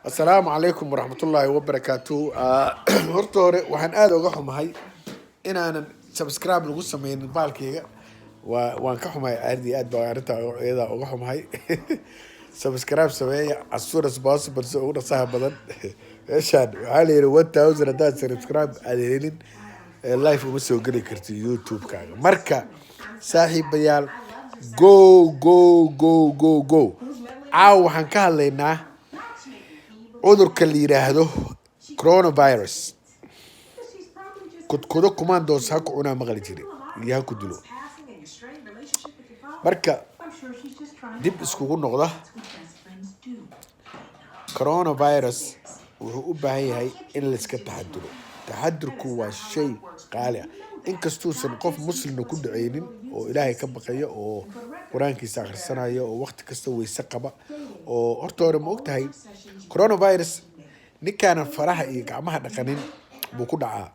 السلام عليكم ورحمة الله وبركاته horta hore waxaan aad uga xumahay inaanan subscribe lagu sameynin baalkayga waan ka xumahay aad iyo aad baa arrinta iyada uga xumahay subscribe sameeya as soon as possible si ugu dhasaha badan meeshaan waxaa la yidhi 1000 haddaad subscribe aad helin live uma soo geli karti youtube-kaaga marka saaxiibayaal go caaw waxaan ka hadlaynaa cudurka la yiraahdo coronavirus kudkudo commandos ha ku cunaa maqli jiray iyo ha ku dilo marka dib iskugu noqda coronavirus wuxuu u baahan yahay in la iska taxadiro taxadirku waa shay qaali ah inkastuusan qof muslimna ku dhaceynin oo ilaahay ka baqaya oo quraankiisa akhrisanayo oo waqti kasta weyse qaba oo horta hore ma ogtahay coronavirus ninkaana faraha iyo gacmaha dhaqanin buu ku dhacaa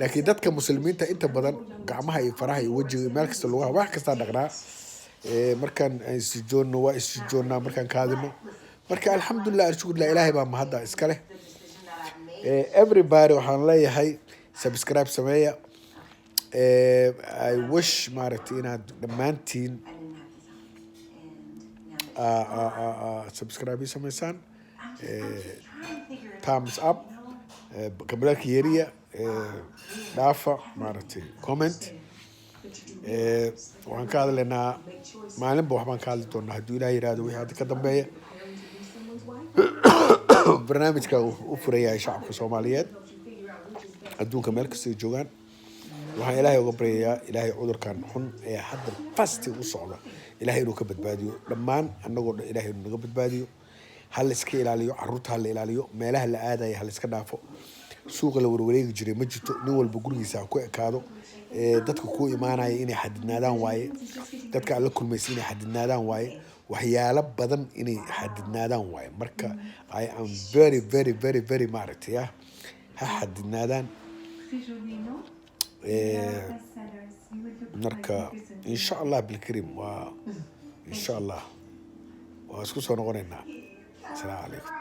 laakiin dadka muslimiinta inta badan gacmaha iyo faraha iyo wajiga meel kasta lugaha wax kasta dhaqnaa markaan isjoonno waa isjoonnaa markaan kaadino marka alxamdulillah alshukrillah ilaahay baa mahadda iska leh everybody waxaan leeyahay subscribe sameeya I wish maaragtay inaad dhammaantiin subscribe sameysaan thumbs up kabalka yariya dhaafa maaragtay comment waxaan ka hadlaynaa maalinba waxbaan ka hadli doonaa hadduu ilaah yiraahdo wixii hadda ka dambeeya barnaamijka u furayahay shacabka Soomaaliyeed adduunka meel kasta joogaan waxaan ilaahay uga baryayaa ilaahay cudurkan xun ee hadda fasti u socda ilaahay inuu ka badbaadiyo dhammaan annagoo dhan ilaahay inuu naga badbaadiyo hal iska ilaaliyo carruurta hal ilaaliyo meelaha la aadayo hal iska dhaafo suuqa la warwareegi jiray ma jirto nin walba gurigiisa ku ekaado dadka ku imaanaya inay xadidnaadaan waaye dadka alla kulmaysa inay xadidnaadaan waaye waxyaalo badan inay xadidnaadaan waaye marka I am very maaragtay ha xadidnaadaan marka insha Allah bilkarim waa insha Allah waa isku soo noqonaynaa السلام عليكم